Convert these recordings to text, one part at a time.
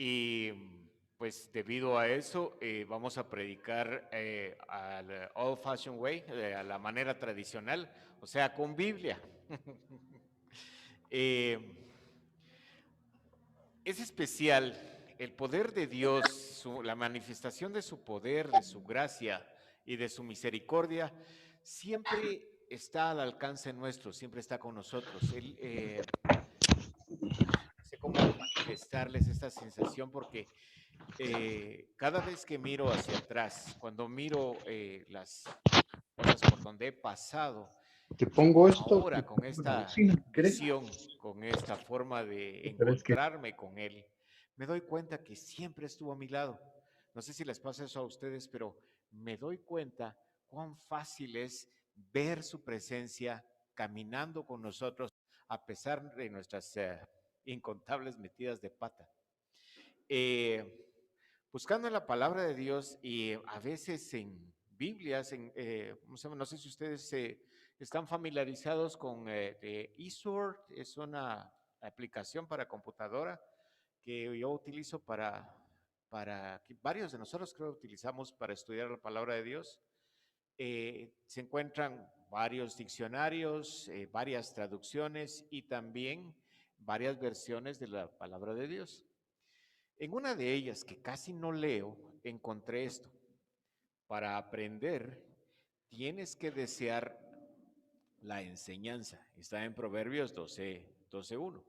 Y pues debido a eso vamos a predicar al old fashioned way, a la manera tradicional, o sea, con Biblia. Eh, es especial el poder de Dios, la manifestación de su poder, de su gracia y de su misericordia, siempre está al alcance nuestro, siempre está con nosotros. Él, no sé cómo manifestarles esta sensación porque cada vez que miro hacia atrás, cuando miro las cosas por donde he pasado, Te y pongo esto, te ahora con pongo la esta bocina, ¿querés? visión, con esta forma de Pero es que encontrarme con Él, me doy cuenta que siempre estuvo a mi lado. No sé si les pasa eso a ustedes, pero me doy cuenta cuán fácil es ver su presencia caminando con nosotros a pesar de nuestras incontables metidas de pata. Eh, Buscando en la palabra de Dios y a veces en Biblias, no sé si ustedes están familiarizados con eSword, es una aplicación para computadora que yo utilizo que varios de nosotros creo utilizamos para estudiar la palabra de Dios. Se encuentran varios diccionarios, varias traducciones y también varias versiones de la palabra de Dios. En una de ellas, que casi no leo, encontré esto. Para aprender, tienes que desear la enseñanza. Está en Proverbios 12:1.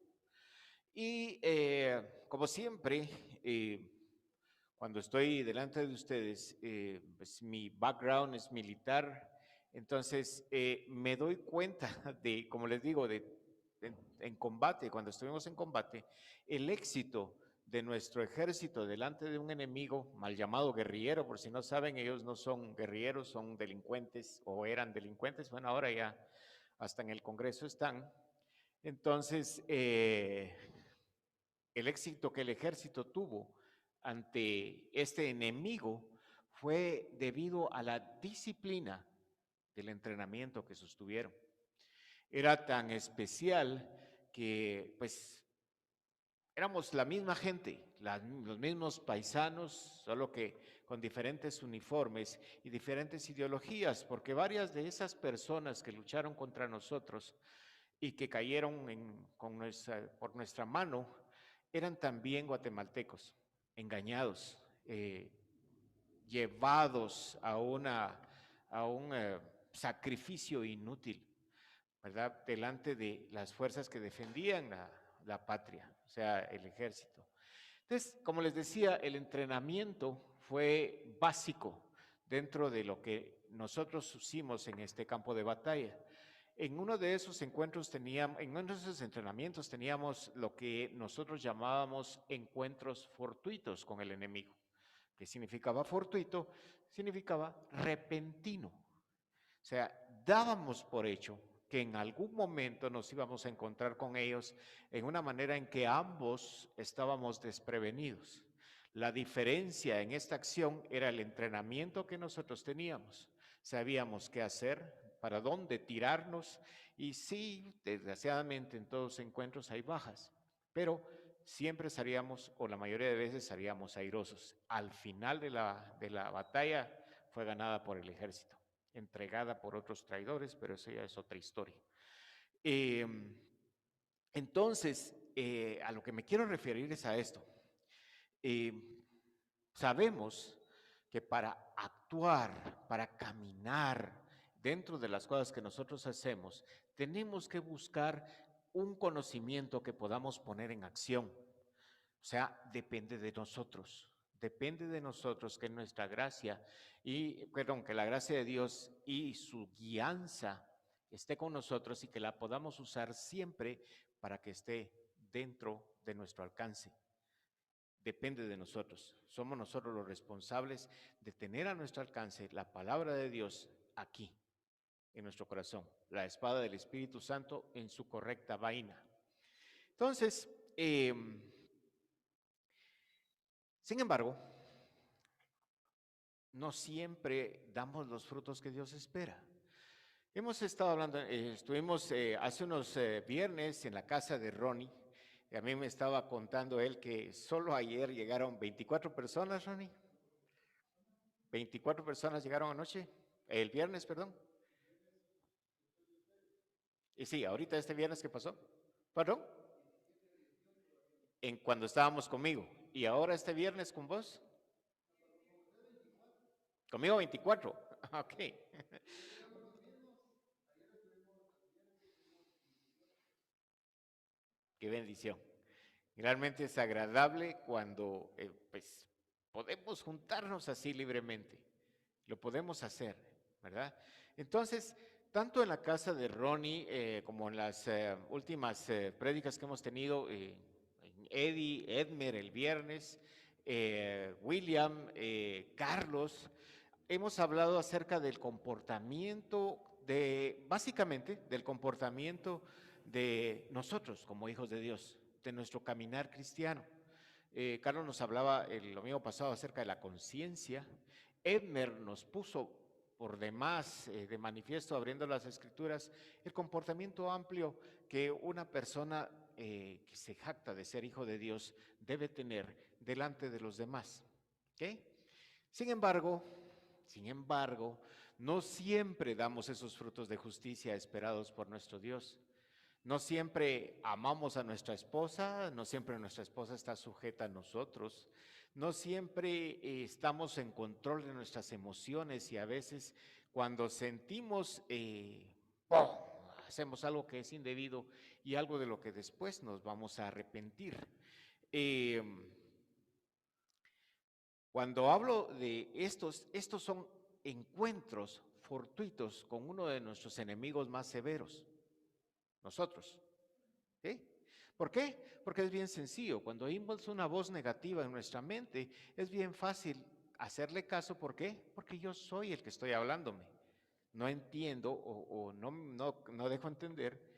Y como siempre, cuando estoy delante de ustedes, pues mi background es militar, entonces me doy cuenta de, como les digo, en combate, cuando estuvimos en combate, el éxito de nuestro ejército delante de un enemigo mal llamado guerrillero, por si no saben, ellos no son guerrilleros, son delincuentes o eran delincuentes, bueno, ahora ya hasta en el Congreso están. Entonces, el éxito que el ejército tuvo ante este enemigo fue debido a la disciplina del entrenamiento que sostuvieron. Era tan especial que pues éramos la misma gente, los mismos paisanos, solo que con diferentes uniformes y diferentes ideologías, porque varias de esas personas que lucharon contra nosotros y que cayeron por nuestra mano eran también guatemaltecos, engañados, llevados a un sacrificio inútil, ¿verdad? Delante de las fuerzas que defendían la patria, o sea, el ejército. Entonces, como les decía, el entrenamiento fue básico dentro de lo que nosotros hicimos en este campo de batalla. En uno de esos encuentros teníamos, en uno de esos entrenamientos teníamos lo que nosotros llamábamos encuentros fortuitos con el enemigo. ¿Qué significaba fortuito? Significaba repentino. O sea, dábamos por hecho que en algún momento nos íbamos a encontrar con ellos en una manera en que ambos estábamos desprevenidos. La diferencia en esta acción era el entrenamiento que nosotros teníamos. Sabíamos qué hacer, para dónde tirarnos y sí, desgraciadamente en todos los encuentros hay bajas, pero siempre salíamos, o la mayoría de veces salíamos airosos. Al final de la batalla fue ganada por el ejército, entregada por otros traidores, pero eso ya es otra historia. Eh, entonces, a lo que me quiero referir es a esto. Eh, Sabemos que para actuar, para caminar dentro de las cosas que nosotros hacemos, tenemos que buscar un conocimiento que podamos poner en acción. O sea, depende de nosotros que nuestra gracia que la gracia de Dios y su guianza esté con nosotros y que la podamos usar siempre para que esté dentro de nuestro alcance. Depende de nosotros. Somos nosotros los responsables de tener a nuestro alcance la palabra de Dios aquí, en nuestro corazón, la espada del Espíritu Santo en su correcta vaina. Entonces, sin embargo, no siempre damos los frutos que Dios espera. Hemos estado hablando, estuvimos hace unos viernes en la casa de Ronnie, Y a mí me estaba contando él que solo ayer llegaron 24 personas, Ronnie. 24 personas llegaron anoche, el viernes, perdón. Y sí, ahorita este viernes, ¿qué pasó? ¿Perdón? En cuando estábamos conmigo. ¿Y ahora este viernes con vos? Conmigo 24. Ok. Qué bendición. Realmente es agradable cuando pues, podemos juntarnos así libremente. Lo podemos hacer, ¿verdad? Entonces, tanto en la casa de Ronnie como en las últimas prédicas que hemos tenido, Eddie, Edmer el viernes, William, Carlos, hemos hablado acerca del comportamiento básicamente, del comportamiento de nosotros como hijos de Dios, de nuestro caminar cristiano. Carlos nos hablaba el domingo pasado acerca de la conciencia. Edmer nos puso por demás de manifiesto, abriendo las escrituras, el comportamiento amplio que una persona que se jacta de ser hijo de Dios debe tener delante de los demás. ¿Okay? Sin embargo, no siempre damos esos frutos de justicia esperados por nuestro Dios. No siempre amamos a nuestra esposa, no siempre nuestra esposa está sujeta a nosotros, no siempre estamos en control de nuestras emociones y a veces cuando sentimos, ¡pum!, hacemos algo que es indebido y algo de lo que después nos vamos a arrepentir. Eh, Cuando hablo de estos son encuentros fortuitos con uno de nuestros enemigos más severos, nosotros. ¿Sí? ¿Por qué? Porque es bien sencillo. Cuando oímos una voz negativa en nuestra mente, es bien fácil hacerle caso. ¿Por qué? Porque yo soy el que estoy hablándome. No entiendo o no dejo entender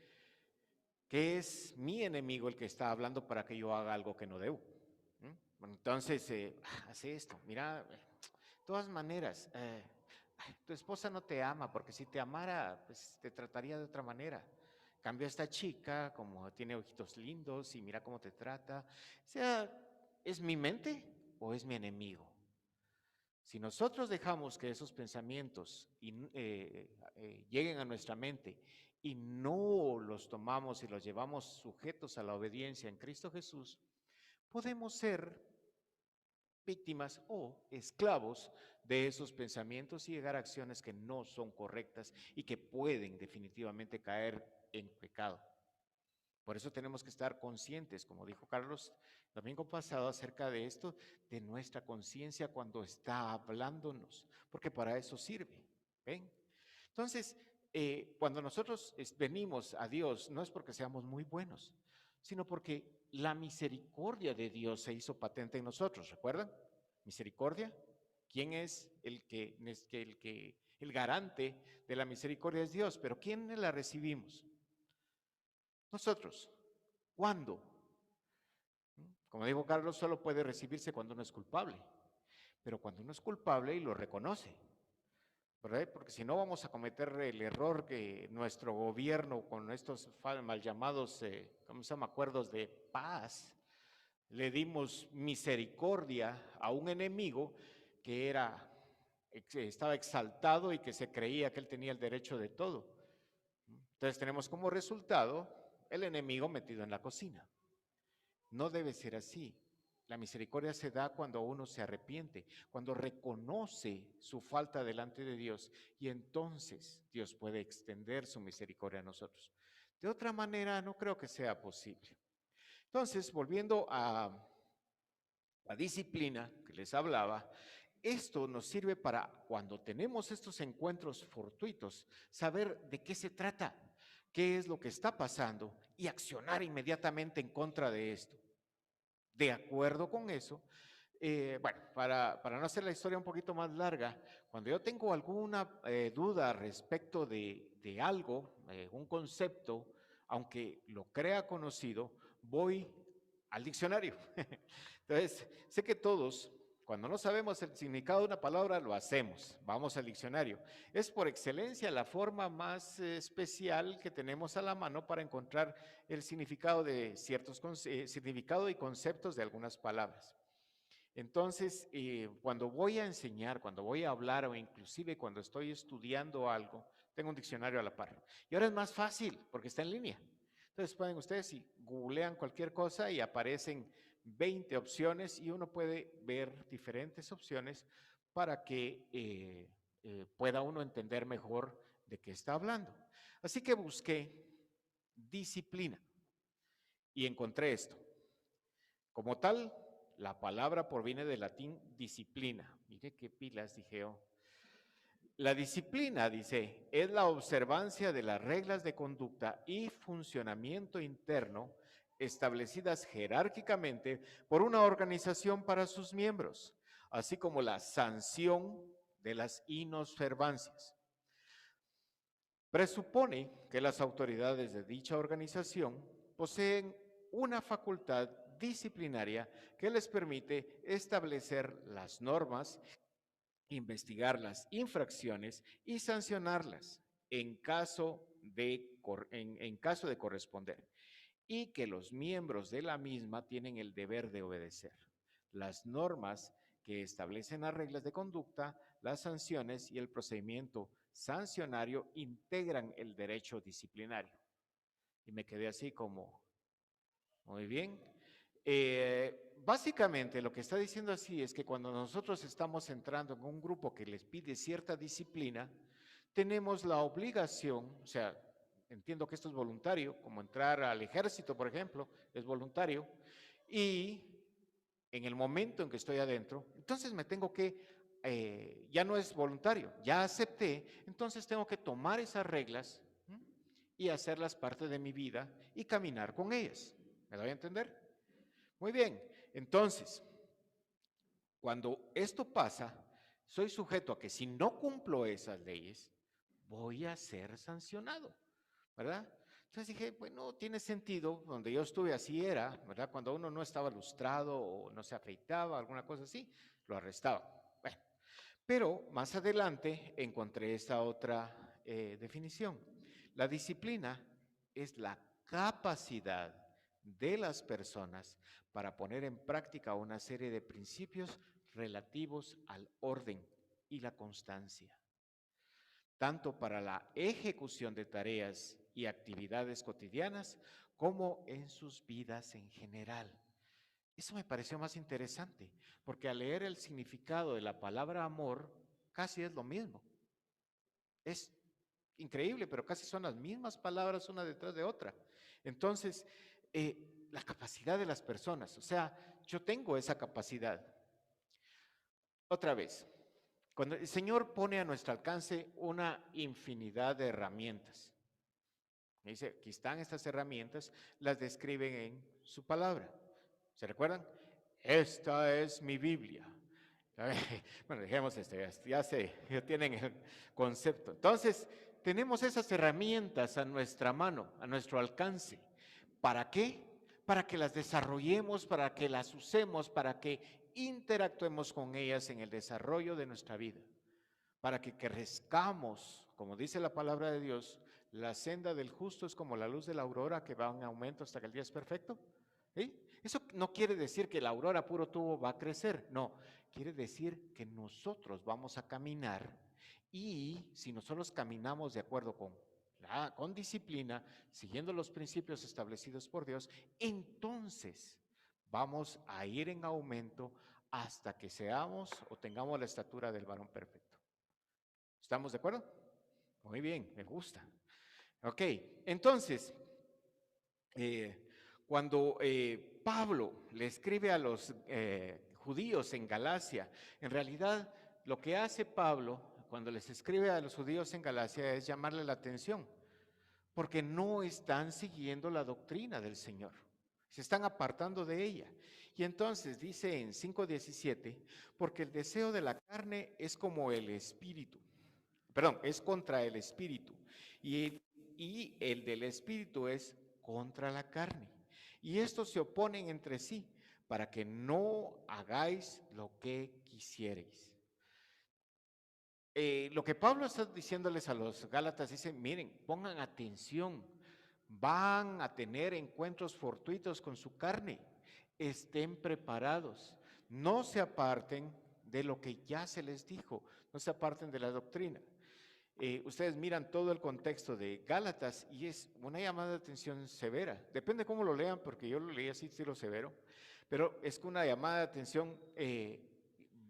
que es mi enemigo el que está hablando para que yo haga algo que no debo. Bueno, entonces, hace esto. Mira, de todas maneras, tu esposa no te ama, porque si te amara, pues te trataría de otra manera. Cambio a esta chica, como tiene ojitos lindos y mira cómo te trata. O sea, ¿es mi mente o es mi enemigo? Si nosotros dejamos que esos pensamientos lleguen a nuestra mente y no los tomamos y los llevamos sujetos a la obediencia en Cristo Jesús, podemos ser víctimas o esclavos de esos pensamientos y llegar a acciones que no son correctas y que pueden definitivamente caer en pecado. Por eso tenemos que estar conscientes, como dijo Carlos el domingo pasado, acerca de esto, de nuestra conciencia cuando está hablándonos, porque para eso sirve. ¿Ven? Entonces, cuando nosotros venimos a Dios, no es porque seamos muy buenos, sino porque la misericordia de Dios se hizo patente en nosotros. ¿Recuerdan? Misericordia. ¿Quién es el garante de la misericordia? Es Dios, pero ¿quién la recibimos? Nosotros. ¿Cuándo? Como dijo Carlos, solo puede recibirse cuando uno es culpable, pero cuando uno es culpable y lo reconoce, ¿verdad? Porque si no vamos a cometer el error que nuestro gobierno con estos mal llamados, ¿cómo se llama?, acuerdos de paz, le dimos misericordia a un enemigo que estaba exaltado y que se creía que él tenía el derecho de todo. Entonces tenemos como resultado el enemigo metido en la cocina. No debe ser así. La misericordia se da cuando uno se arrepiente, cuando reconoce su falta delante de Dios y entonces Dios puede extender su misericordia a nosotros. De otra manera, no creo que sea posible. Entonces, volviendo a la disciplina que les hablaba, esto nos sirve para cuando tenemos estos encuentros fortuitos, saber de qué se trata, qué es lo que está pasando y accionar inmediatamente en contra de esto. De acuerdo con eso, bueno, para no hacer la historia un poquito más larga, cuando yo tengo alguna duda respecto de algo, un concepto, aunque lo crea conocido, voy al diccionario. Entonces, sé que todos, Cuando no sabemos el significado de una palabra, lo hacemos. Vamos al diccionario. Es por excelencia la forma más especial que tenemos a la mano para encontrar el significado de ciertos significado y conceptos de algunas palabras. Entonces, cuando voy a enseñar, cuando voy a hablar o inclusive cuando estoy estudiando algo, tengo un diccionario a la par. Y ahora es más fácil porque está en línea. Entonces pueden ustedes y googlean cualquier cosa y aparecen 20 opciones y uno puede ver diferentes opciones para que pueda uno entender mejor de qué está hablando. Así que busqué disciplina y encontré esto. Como tal, la palabra proviene del latín disciplina. Mire qué pilas dije yo. La disciplina, dice, es la observancia de las reglas de conducta y funcionamiento interno establecidas jerárquicamente por una organización para sus miembros, así como la sanción de las inobservancias. Presupone que las autoridades de dicha organización poseen una facultad disciplinaria que les permite establecer las normas, investigar las infracciones y sancionarlas en caso de corresponder, y que los miembros de la misma tienen el deber de obedecer las normas que establecen las reglas de conducta, las sanciones y el procedimiento sancionario integran el derecho disciplinario. Y me quedé así como, muy bien. Básicamente lo que está diciendo así es que cuando nosotros estamos entrando en un grupo que les pide cierta disciplina, tenemos la obligación, o sea, entiendo que esto es voluntario, como entrar al ejército, por ejemplo, es voluntario, y en el momento en que estoy adentro, entonces me tengo que, ya no es voluntario, ya acepté, entonces tengo que tomar esas reglas y hacerlas parte de mi vida y caminar con ellas. ¿Me doy a entender? Muy bien, entonces, cuando esto pasa, soy sujeto a que si no cumplo esas leyes, voy a ser sancionado, ¿verdad? Entonces dije, bueno, tiene sentido, donde yo estuve así era, ¿verdad? Cuando uno no estaba lustrado o no se afeitaba, alguna cosa así, lo arrestaba. Bueno, pero más adelante encontré esta otra definición. La disciplina es la capacidad de las personas para poner en práctica una serie de principios relativos al orden y la constancia, tanto para la ejecución de tareas y actividades cotidianas como en sus vidas en general. Eso me pareció más interesante, porque al leer el significado de la palabra amor, casi es lo mismo. Es increíble, pero casi son las mismas palabras una detrás de otra. Entonces, la capacidad de las personas, o sea, yo tengo esa capacidad. Otra vez, cuando el Señor pone a nuestro alcance una infinidad de herramientas, dice, aquí están estas herramientas, las describen en su palabra. ¿Se recuerdan? Esta es mi Biblia. Bueno, dejemos esto, ya tienen el concepto. Entonces, tenemos esas herramientas a nuestra mano, a nuestro alcance. ¿Para qué? Para que las desarrollemos, para que las usemos, para que interactuemos con ellas en el desarrollo de nuestra vida, para que crezcamos, como dice la palabra de Dios, la senda del justo es como la luz de la aurora que va en aumento hasta que el día es perfecto. ¿Sí? Eso no quiere decir que la aurora puro tubo va a crecer, no, quiere decir que nosotros vamos a caminar y si nosotros caminamos de acuerdo con disciplina, siguiendo los principios establecidos por Dios, entonces vamos a ir en aumento hasta que seamos o tengamos la estatura del varón perfecto. ¿Estamos de acuerdo? Muy bien, me gusta. Ok, entonces, cuando Pablo le escribe a los judíos en Galacia, en realidad lo que hace Pablo cuando les escribe a los judíos en Galacia es llamarle la atención, porque no están siguiendo la doctrina del Señor, se están apartando de ella. Y entonces dice en 5:17, porque el deseo de la carne es como el espíritu, perdón, es contra el espíritu, y el del espíritu es contra la carne. Y estos se oponen entre sí para que no hagáis lo que quisierais. Lo que Pablo está diciéndoles a los Gálatas, dice, miren, pongan atención, van a tener encuentros fortuitos con su carne, estén preparados, no se aparten de lo que ya se les dijo, no se aparten de la doctrina. Ustedes miran todo el contexto de Gálatas y es una llamada de atención severa. Depende cómo lo lean, porque yo lo leí así, estilo severo, pero es una llamada de atención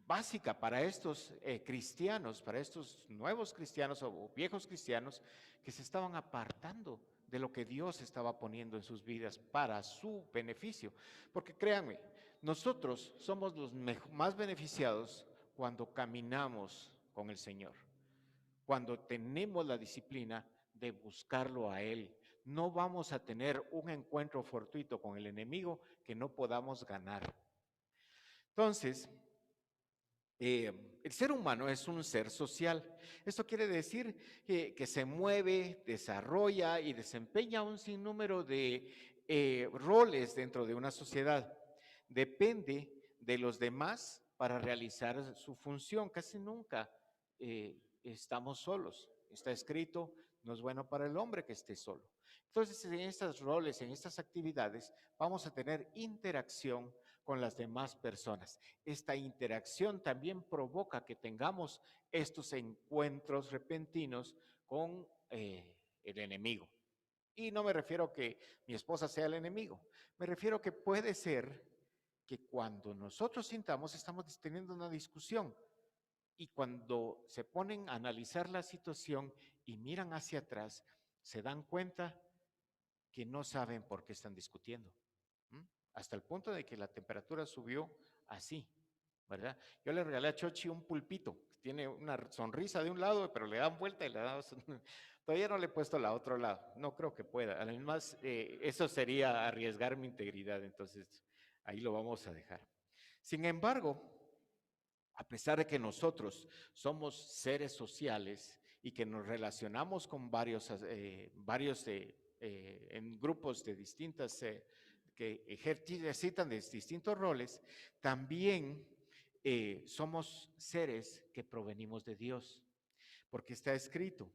básica para estos cristianos, para estos nuevos cristianos o viejos cristianos que se estaban apartando de lo que Dios estaba poniendo en sus vidas para su beneficio. Porque créanme, nosotros somos los más beneficiados cuando caminamos con el Señor, cuando tenemos la disciplina de buscarlo a Él. No vamos a tener un encuentro fortuito con el enemigo que no podamos ganar. Entonces, el ser humano es un ser social. Esto quiere decir que se mueve, desarrolla y desempeña un sinnúmero de roles dentro de una sociedad. Depende de los demás para realizar su función. Casi nunca estamos solos. Está escrito, no es bueno para el hombre que esté solo. Entonces, en estos roles, en estas actividades, vamos a tener interacción con las demás personas. Esta interacción también provoca que tengamos estos encuentros repentinos con el enemigo. Y no me refiero a que mi esposa sea el enemigo, me refiero a que puede ser que cuando nosotros sintamos estamos teniendo una discusión y cuando se ponen a analizar la situación y miran hacia atrás, se dan cuenta que no saben por qué están discutiendo. Hasta el punto de que la temperatura subió así, ¿verdad? Yo le regalé a Chochi un pulpito, que tiene una sonrisa de un lado, pero le dan vuelta y le dan... Todavía no le he puesto la otro lado, no creo que pueda. Además, eso sería arriesgar mi integridad, entonces ahí lo vamos a dejar. Sin embargo, a pesar de que nosotros somos seres sociales y que nos relacionamos con varios en grupos de distintas, que ejercitan de distintos roles, también somos seres que provenimos de Dios, porque está escrito,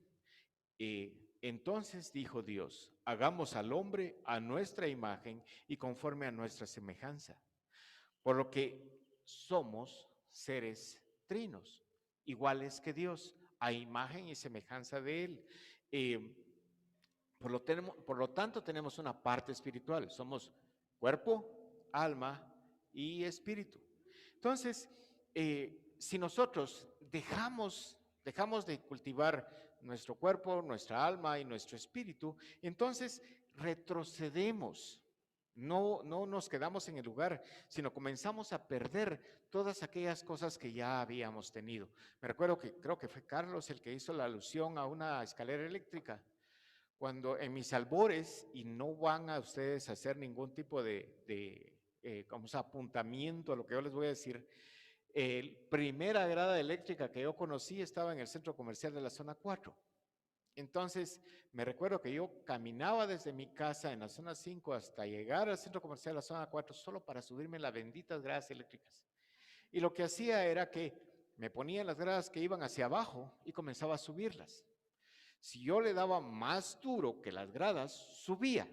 entonces dijo Dios, hagamos al hombre a nuestra imagen y conforme a nuestra semejanza, por lo que somos seres trinos, iguales que Dios, a imagen y semejanza de Él. Por lo tanto, tenemos una parte espiritual. Somos cuerpo, alma y espíritu. Entonces, si nosotros dejamos de cultivar nuestro cuerpo, nuestra alma y nuestro espíritu, entonces retrocedemos. No nos quedamos en el lugar, sino comenzamos a perder todas aquellas cosas que ya habíamos tenido. Me recuerdo que creo que fue Carlos el que hizo la alusión a una escalera eléctrica. Cuando en mis albores, y no van a ustedes a hacer ningún tipo de apuntamiento a lo que yo les voy a decir, primera grada eléctrica que yo conocí estaba en el centro comercial de la zona 4. Entonces, me recuerdo que yo caminaba desde mi casa en la zona 5 hasta llegar al centro comercial de la zona 4 solo para subirme las benditas gradas eléctricas. Y lo que hacía era que me ponía las gradas que iban hacia abajo y comenzaba a subirlas. Si yo le daba más duro que las gradas, subía.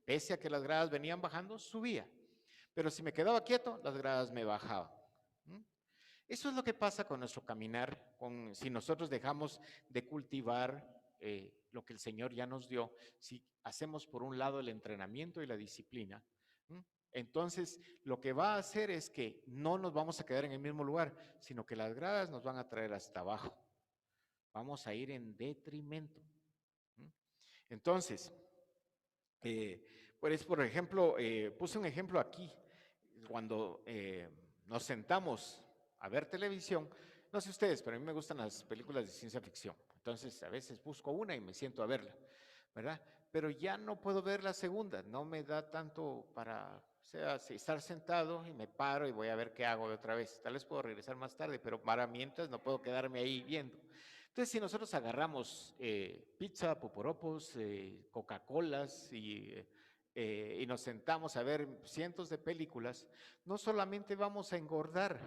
Pese a que las gradas venían bajando, subía. Pero si me quedaba quieto, las gradas me bajaban. Eso es lo que pasa con nuestro caminar, si nosotros dejamos de cultivar lo que el Señor ya nos dio, si hacemos por un lado el entrenamiento y la disciplina, entonces lo que va a hacer es que no nos vamos a quedar en el mismo lugar, sino que las gradas nos van a traer hasta abajo. Vamos a ir en detrimento. Entonces, pues por ejemplo, puse un ejemplo aquí, cuando nos sentamos a ver televisión, no sé ustedes, pero a mí me gustan las películas de ciencia ficción, entonces a veces busco una y me siento a verla, ¿verdad? Pero ya no puedo ver la segunda, no me da tanto para, o sea, estar sentado y me paro y voy a ver qué hago de otra vez. Tal vez puedo regresar más tarde, pero para mientras no puedo quedarme ahí viendo. Entonces, si nosotros agarramos pizza, poporopos, Coca-Colas y y nos sentamos a ver cientos de películas, no solamente vamos a engordar,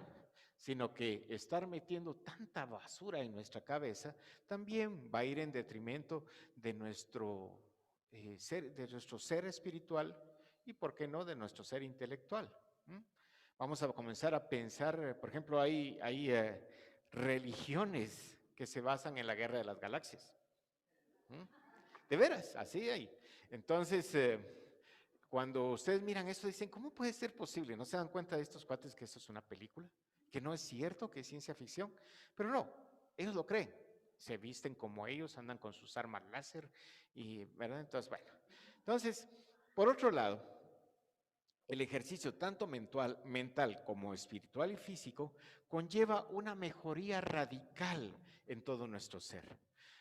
sino que estar metiendo tanta basura en nuestra cabeza también va a ir en detrimento de de nuestro ser espiritual y, ¿por qué no?, de nuestro ser intelectual. ¿M? Vamos a comenzar a pensar, por ejemplo, hay religiones que se basan en la guerra de las galaxias. ¿M? De veras, así hay. Entonces, cuando ustedes miran eso, dicen, ¿cómo puede ser posible? ¿No se dan cuenta de estos cuates que esto es una película? Que no es cierto, que es ciencia ficción. Pero no, ellos lo creen. Se visten como ellos, andan con sus armas láser y, ¿verdad? Entonces, bueno. Entonces, por otro lado, el ejercicio tanto mental como espiritual y físico conlleva una mejoría radical en todo nuestro ser.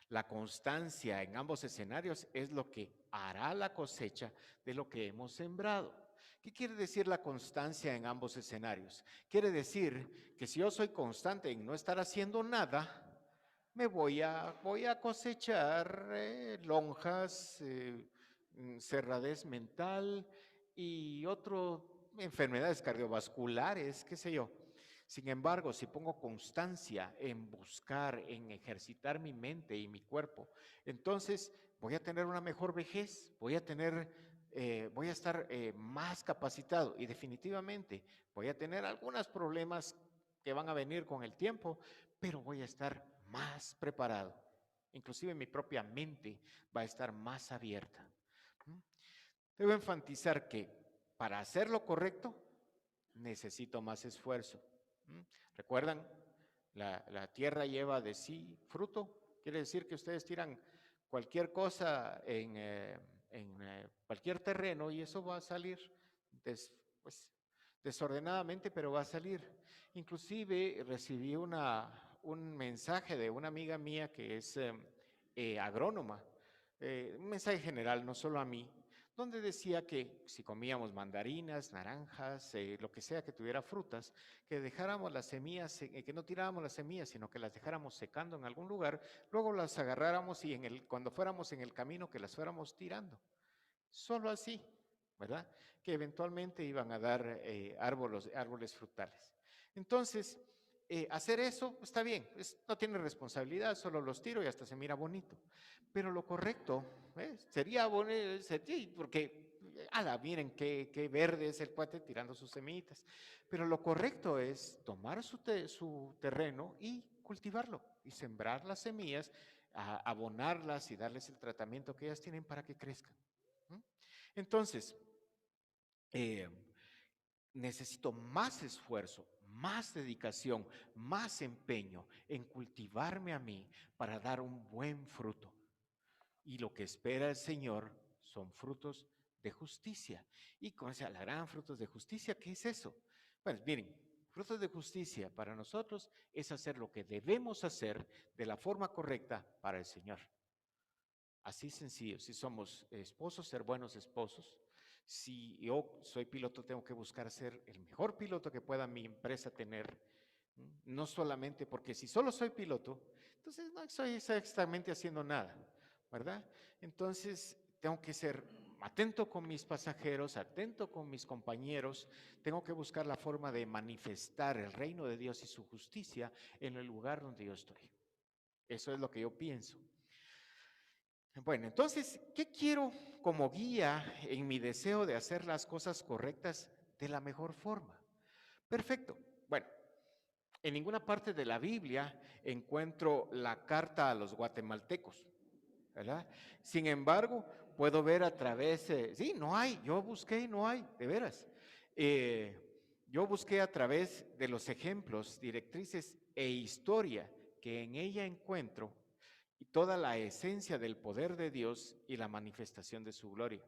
La constancia en ambos escenarios es lo que hará la cosecha de lo que hemos sembrado. ¿Qué quiere decir la constancia en ambos escenarios? Quiere decir que si yo soy constante en no estar haciendo nada, voy a cosechar lonjas, cerradez mental y otras enfermedades cardiovasculares, qué sé yo. Sin embargo, si pongo constancia en buscar, en ejercitar mi mente y mi cuerpo, entonces voy a tener una mejor vejez, voy a estar más capacitado y definitivamente voy a tener algunos problemas que van a venir con el tiempo, pero voy a estar más preparado. Inclusive mi propia mente va a estar más abierta. Debo enfatizar que para hacer lo correcto necesito más esfuerzo. ¿Recuerdan? La tierra lleva de sí fruto. Quiere decir que ustedes tiran cualquier cosa en cualquier terreno y eso va a salir pues, desordenadamente, pero va a salir. Inclusive recibí un mensaje de una amiga mía que es agrónoma, un mensaje general, no solo a mí, donde decía que si comíamos mandarinas, naranjas, lo que sea que tuviera frutas, que dejáramos las semillas, que no tiráramos las semillas, sino que las dejáramos secando en algún lugar, luego las agarráramos y cuando fuéramos en el camino que las fuéramos tirando. Solo así, ¿verdad? Que eventualmente iban a dar árboles frutales. Entonces, hacer eso está bien, no tiene responsabilidad, solo los tiro y hasta se mira bonito. Pero lo correcto sería bonito, sí, porque, miren qué verde es el cuate tirando sus semillitas. Pero lo correcto es tomar su terreno y cultivarlo y sembrar las semillas, abonarlas y darles el tratamiento que ellas tienen para que crezcan. Entonces, eh, necesito más esfuerzo, más dedicación, más empeño en cultivarme a mí para dar un buen fruto. Y lo que espera el Señor son frutos de justicia. Y con esa, la gran frutos de justicia, ¿qué es eso? Pues miren, frutos de justicia para nosotros es hacer lo que debemos hacer de la forma correcta para el Señor. Así sencillo. Si somos esposos, ser buenos esposos. Si yo soy piloto, tengo que buscar ser el mejor piloto que pueda mi empresa tener. No solamente porque si solo soy piloto, entonces no estoy exactamente haciendo nada, ¿verdad? Entonces tengo que ser atento con mis pasajeros, atento con mis compañeros. Tengo que buscar la forma de manifestar el reino de Dios y su justicia en el lugar donde yo estoy. Eso es lo que yo pienso. Bueno, entonces, ¿qué quiero como guía en mi deseo de hacer las cosas correctas de la mejor forma? Perfecto. Bueno, en ninguna parte de la Biblia encuentro la carta a los guatemaltecos, ¿verdad? Sin embargo, puedo ver a través, sí, no hay, yo busqué y no hay, de veras. Yo busqué a través de los ejemplos, directrices e historia que en ella encuentro y toda la esencia del poder de Dios y la manifestación de su gloria.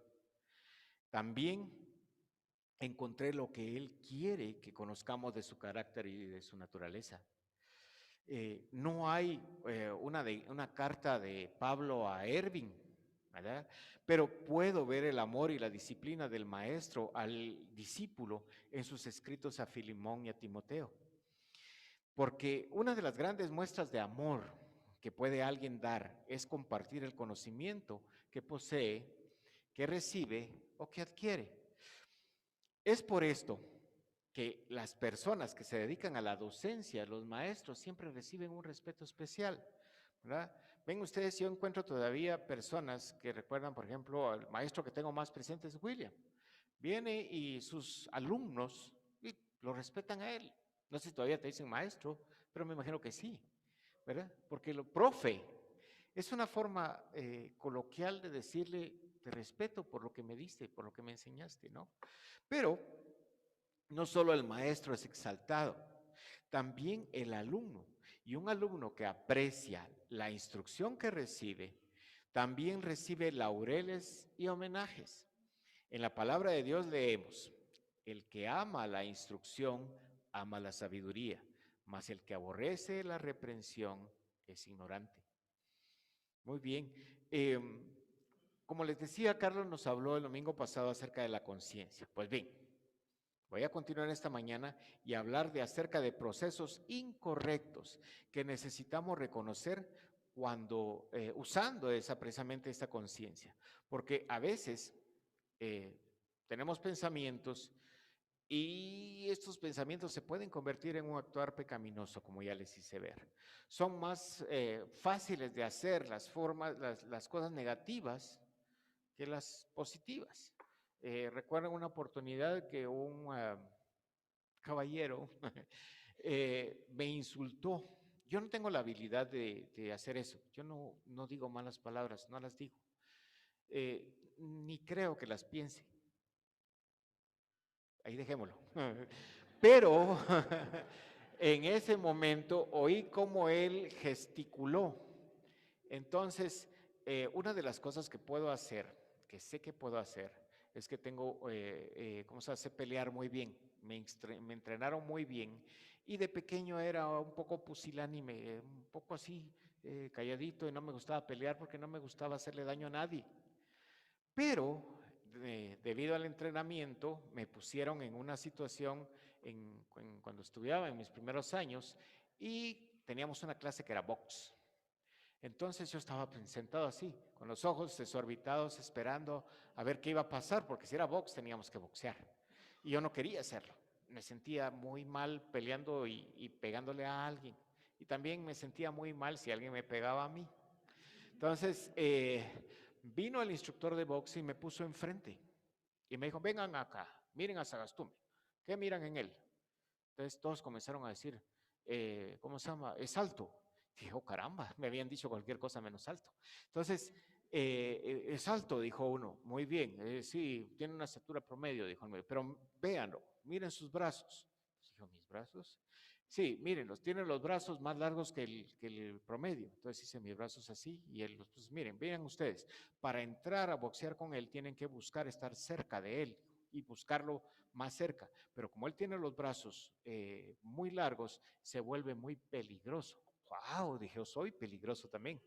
También encontré lo que Él quiere que conozcamos de su carácter y de su naturaleza. No hay una carta de Pablo a Ervin, ¿verdad? Pero puedo ver el amor y la disciplina del maestro al discípulo en sus escritos a Filemón y a Timoteo. Porque una de las grandes muestras de amor que puede alguien dar es compartir el conocimiento que posee que recibe o que adquiere. Es por esto que las personas que se dedican a la docencia, los maestros, siempre reciben un respeto especial, ¿verdad? Ven ustedes, yo encuentro todavía personas que recuerdan, por ejemplo, al maestro que tengo más presente es William. Viene y sus alumnos lo respetan a él. No sé si todavía te dicen maestro, pero me imagino que sí, ¿verdad? Porque lo profe es una forma coloquial de decirle, te respeto por lo que me diste, por lo que me enseñaste, ¿no? Pero no solo el maestro es exaltado, también el alumno. Y un alumno que aprecia la instrucción que recibe, también recibe laureles y homenajes. En la palabra de Dios leemos, el que ama la instrucción, ama la sabiduría, mas el que aborrece la reprensión es ignorante. Muy bien. Como les decía, Carlos nos habló el domingo pasado acerca de la conciencia. Pues bien, voy a continuar esta mañana y hablar de acerca de procesos incorrectos que necesitamos reconocer cuando usando precisamente esta conciencia, porque a veces eh, tenemos pensamientos y estos pensamientos se pueden convertir en un actuar pecaminoso, como ya les hice ver. Son más fáciles de hacer las cosas negativas que las positivas. Recuerdo una oportunidad que un caballero me insultó. Yo no tengo la habilidad de hacer eso. Yo no digo malas palabras, no las digo. Ni creo que las piense. Ahí dejémoslo. Pero en ese momento oí cómo él gesticuló. Entonces, una de las cosas que puedo hacer, que sé que puedo hacer, es que tengo, ¿cómo se hace? Pelear muy bien. Me entrenaron muy bien y de pequeño era un poco pusilánime, un poco así, calladito y no me gustaba pelear porque no me gustaba hacerle daño a nadie. Pero debido al entrenamiento me pusieron en una situación cuando estudiaba en mis primeros años y teníamos una clase que era box. Entonces yo estaba sentado así, con los ojos desorbitados, esperando a ver qué iba a pasar, porque si era box teníamos que boxear. Y yo no quería hacerlo. Me sentía muy mal peleando y pegándole a alguien. Y también me sentía muy mal si alguien me pegaba a mí. Entonces vino el instructor de box y me puso enfrente. Y me dijo, vengan acá, miren a Sagastume. ¿Qué miran en él? Entonces todos comenzaron a decir, ¿cómo se llama? Es alto. Dijo, caramba, me habían dicho cualquier cosa menos alto. Entonces, es alto, dijo uno. Muy bien, sí, tiene una estatura promedio, dijo el medio, pero véanlo, miren sus brazos. Dijo, ¿mis brazos? Sí, mírenlos, tienen los brazos más largos que el promedio. Entonces hice mis brazos así y él, pues miren, vean ustedes, para entrar a boxear con él tienen que buscar estar cerca de él y buscarlo más cerca. Pero como él tiene los brazos muy largos, se vuelve muy peligroso. ¡Wow! Dije, yo soy peligroso también.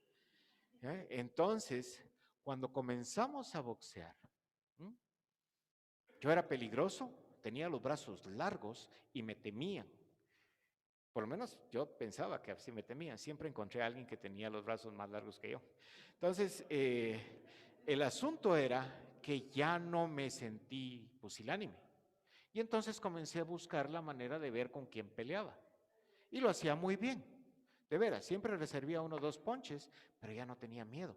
Entonces, cuando comenzamos a boxear, ¿m? Yo era peligroso, tenía los brazos largos y me temían. Por lo menos yo pensaba que así me temían. Siempre encontré a alguien que tenía los brazos más largos que yo. Entonces, el asunto era que ya no me sentí pusilánime. Y entonces comencé a buscar la manera de ver con quién peleaba. Y lo hacía muy bien. De veras, siempre reservía uno o dos ponches, pero ya no tenía miedo.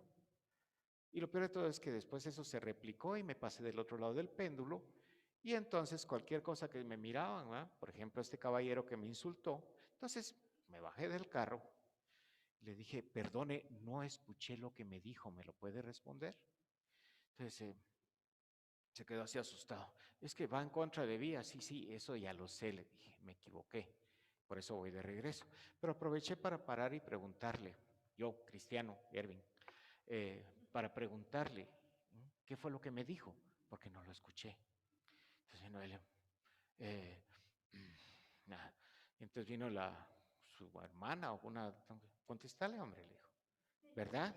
Y lo peor de todo es que después eso se replicó y me pasé del otro lado del péndulo. Y entonces cualquier cosa que me miraban, ¿verdad? Por ejemplo, este caballero que me insultó, entonces me bajé del carro, le dije, perdone, no escuché lo que me dijo, ¿me lo puede responder? Entonces se quedó así asustado. Es que va en contra de vía, sí, sí, eso ya lo sé, le dije, me equivoqué, por eso voy de regreso. Pero aproveché para parar y preguntarle, yo, cristiano, Erwin, para preguntarle, ¿qué fue lo que me dijo? Porque no lo escuché. Entonces vino él, eh, nada. Entonces vino su hermana o una, contestale, hombre, le dijo, ¿verdad?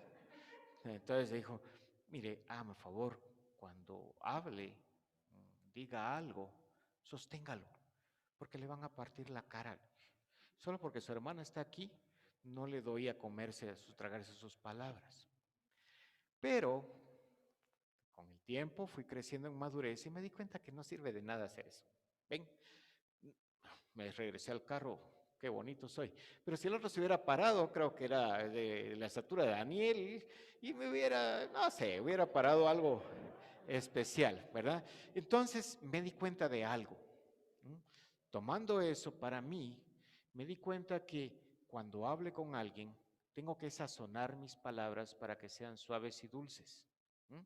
Entonces dijo, mire, hágame favor, cuando hable, diga algo, sosténgalo, porque le van a partir la cara. Solo porque su hermana está aquí, no le doy a tragarse sus palabras. Pero Con el tiempo fui creciendo en madurez y me di cuenta que no sirve de nada hacer eso. Ven, me regresé al carro, qué bonito soy. Pero si el otro se hubiera parado, creo que era de la estatura de Daniel, y me hubiera, no sé, hubiera parado algo especial, ¿verdad? Entonces me di cuenta de algo. ¿Mm? Tomando eso para mí, me di cuenta que cuando hable con alguien, tengo que sazonar mis palabras para que sean suaves y dulces. ¿Mm?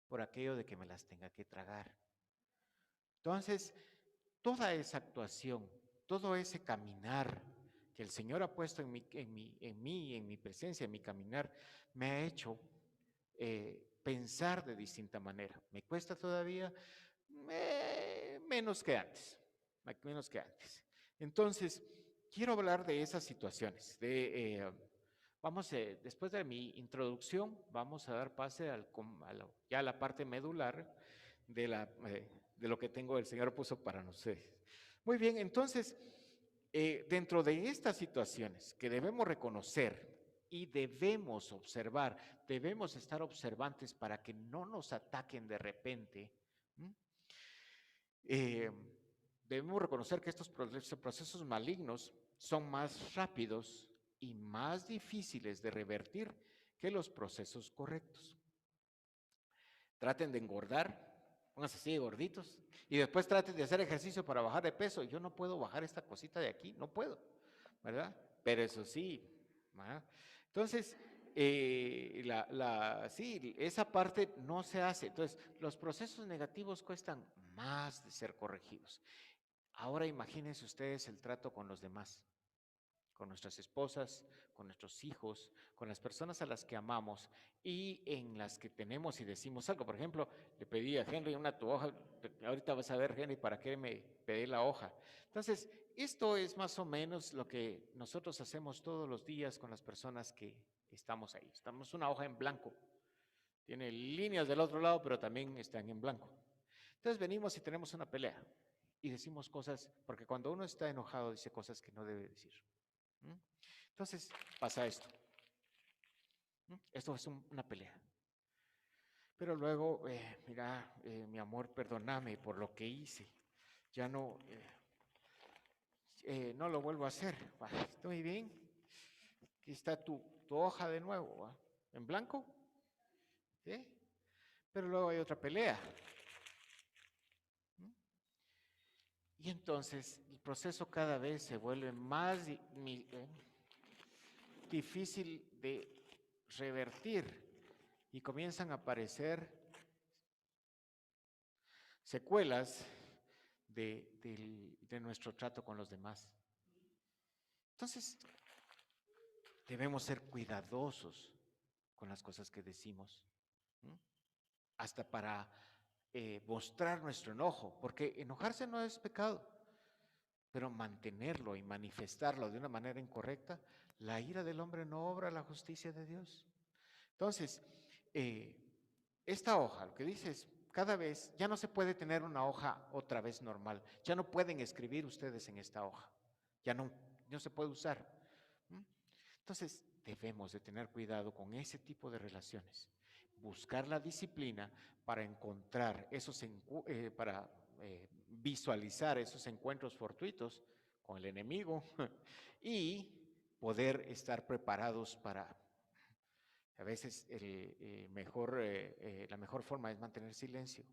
Por aquello de que me las tenga que tragar. Entonces, toda esa actuación, todo ese caminar que el Señor ha puesto en mi presencia, en mi caminar, me ha hecho pensar de distinta manera. Me cuesta todavía menos que antes, menos que antes. Entonces, quiero hablar de esas situaciones. Después de mi introducción, vamos a dar pase ya a la parte medular de lo que tengo el Señor puso para nosotros. Muy bien, entonces, dentro de estas situaciones que debemos reconocer y debemos observar, debemos estar observantes para que no nos ataquen de repente. Eh, Debemos reconocer que estos procesos malignos son más rápidos y más difíciles de revertir que los procesos correctos. Traten de engordar, pónganse así de gorditos, y después traten de hacer ejercicio para bajar de peso. Yo no puedo bajar esta cosita de aquí, no puedo, ¿verdad? Pero eso sí, ¿verdad? Entonces, sí, esa parte no se hace. Entonces, los procesos negativos cuestan más de ser corregidos. Ahora imagínense ustedes el trato con los demás, con nuestras esposas, con nuestros hijos, con las personas a las que amamos y en las que tenemos y decimos algo. Por ejemplo, le pedí a Henry tu hoja, ahorita vas a ver, Henry, ¿para qué me pedí la hoja? Entonces, esto es más o menos lo que nosotros hacemos todos los días con las personas que estamos ahí. Estamos una hoja en blanco. Tiene líneas del otro lado, pero también están en blanco. Entonces venimos y tenemos una pelea y decimos cosas, porque cuando uno está enojado dice cosas que no debe decir. Entonces pasa esto. Esto es una pelea. Pero luego, mira, mi amor, perdóname por lo que hice. Ya no lo vuelvo a hacer. Estoy bien. Aquí está tu hoja de nuevo, ¿va? En blanco. ¿Sí? Pero luego hay otra pelea. Y entonces el proceso cada vez se vuelve más difícil de revertir y comienzan a aparecer secuelas de nuestro trato con los demás. Entonces, debemos ser cuidadosos con las cosas que decimos, ¿sí? Hasta para mostrar nuestro enojo, porque enojarse no es pecado, pero mantenerlo y manifestarlo de una manera incorrecta, la ira del hombre no obra la justicia de Dios. Entonces, esta hoja, lo que dice es, cada vez ya no se puede tener una hoja otra vez normal, ya no pueden escribir ustedes en esta hoja, ya no se puede usar. Entonces, debemos de tener cuidado con ese tipo de relaciones, buscar la disciplina para encontrar para visualizar esos encuentros fortuitos con el enemigo y poder estar preparados para. A veces la mejor forma es mantener silencio,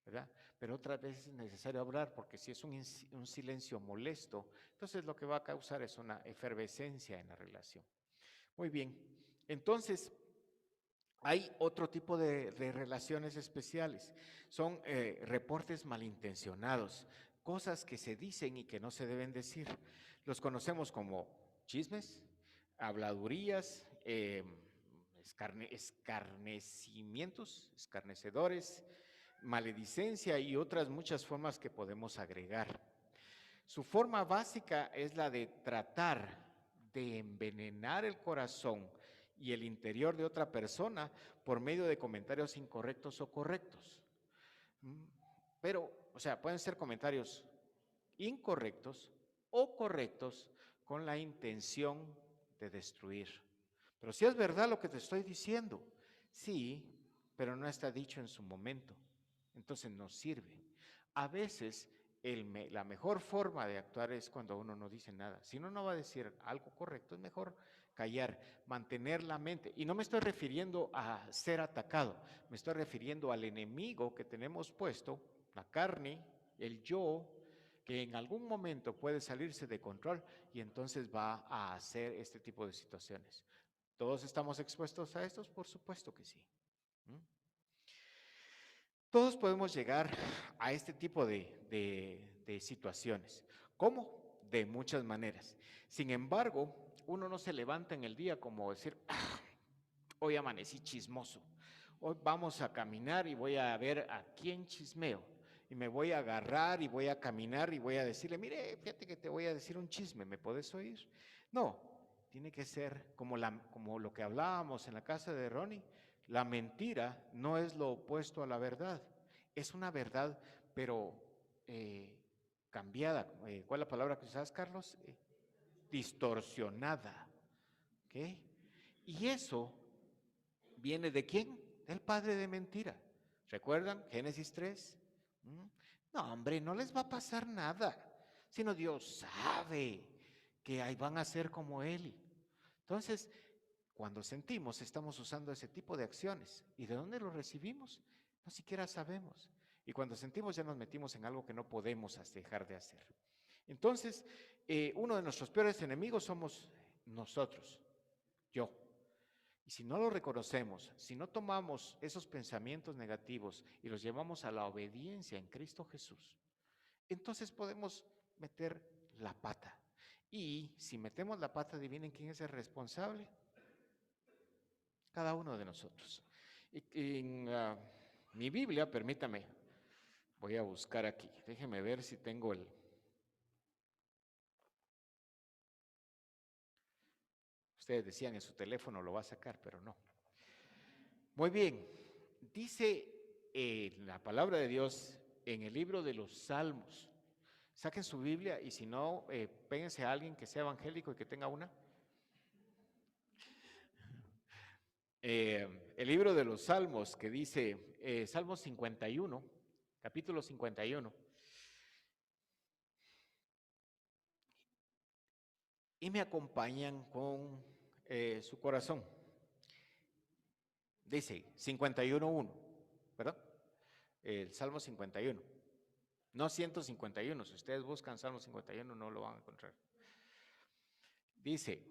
¿verdad? Pero otras veces es necesario hablar porque si es un silencio molesto, entonces lo que va a causar es una efervescencia en la relación. Muy bien, entonces hay otro tipo de relaciones especiales. Son reportes malintencionados, cosas que se dicen y que no se deben decir. Los conocemos como chismes, habladurías, escarnecedores, maledicencia y otras muchas formas que podemos agregar. Su forma básica es la de tratar de envenenar el corazón y el interior de otra persona por medio de comentarios incorrectos o correctos. Pero, o sea, pueden ser comentarios incorrectos o correctos con la intención de destruir. Pero si es verdad lo que te estoy diciendo, sí, pero no está dicho en su momento. Entonces no sirve. A veces la mejor forma de actuar es cuando uno no dice nada. Si uno no va a decir algo correcto, es mejor callar, mantener la mente. Y no me estoy refiriendo a ser atacado, me estoy refiriendo al enemigo que tenemos puesto, la carne, el yo, que en algún momento puede salirse de control y entonces va a hacer este tipo de situaciones. ¿Todos estamos expuestos a estos? Por supuesto que sí. ¿Mm? Todos podemos llegar a este tipo de situaciones. ¿Cómo? De muchas maneras. Sin embargo, uno no se levanta en el día como decir, hoy amanecí chismoso, hoy vamos a caminar y voy a ver a quién chismeo. Y me voy a agarrar y voy a caminar y voy a decirle, mire, fíjate que te voy a decir un chisme, ¿me puedes oír? No, tiene que ser como lo que hablábamos en la casa de Ronnie. La mentira no es lo opuesto a la verdad, es una verdad, pero cambiada. ¿Cuál es la palabra que usas, Carlos? Distorsionada. ¿Ok? Y eso viene de quién? Del padre de mentira. ¿Recuerdan Génesis 3? No, hombre, no les va a pasar nada, sino Dios sabe que ahí van a ser como Él. Entonces, cuando sentimos, estamos usando ese tipo de acciones. ¿Y de dónde lo recibimos? No siquiera sabemos. Y cuando sentimos, ya nos metimos en algo que no podemos dejar de hacer. Entonces, uno de nuestros peores enemigos somos nosotros, yo. Y si no lo reconocemos, si no tomamos esos pensamientos negativos y los llevamos a la obediencia en Cristo Jesús, entonces podemos meter la pata. Y si metemos la pata, adivinen quién es el responsable. Cada uno de nosotros. En mi Biblia, permítame, voy a buscar aquí. Déjenme ver si tengo el... Ustedes decían en su teléfono lo va a sacar, pero no. Muy bien. Dice la palabra de Dios en el libro de los Salmos. Saquen su Biblia y si no, péguense a alguien que sea evangélico y que tenga una. El libro de los Salmos que dice, Salmos 51, capítulo 51. Y me acompañan con su corazón. Dice 51.1, ¿verdad? El Salmo 51. No 151, si ustedes buscan Salmo 51 no lo van a encontrar. Dice,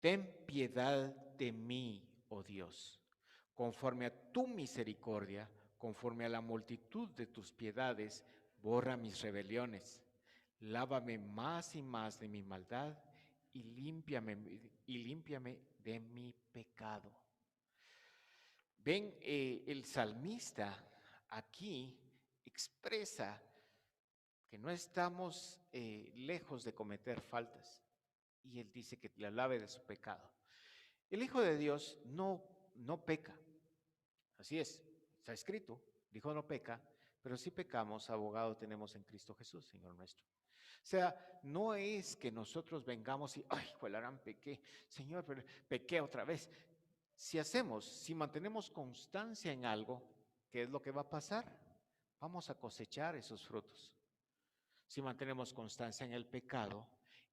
ten piedad de mí, oh Dios, conforme a tu misericordia, conforme a la multitud de tus piedades, borra mis rebeliones. Lávame más y más de mi maldad y límpiame de mi pecado. Ven, el salmista aquí expresa que no estamos lejos de cometer faltas y él dice que la lave de su pecado. El Hijo de Dios no peca, así es, está escrito, dijo no peca, pero si pecamos, abogado tenemos en Cristo Jesús, Señor nuestro. O sea, no es que nosotros vengamos y, ay, juelarán, pequé, Señor, pero pequé otra vez. Si mantenemos constancia en algo, ¿qué es lo que va a pasar? Vamos a cosechar esos frutos. Si mantenemos constancia en el pecado,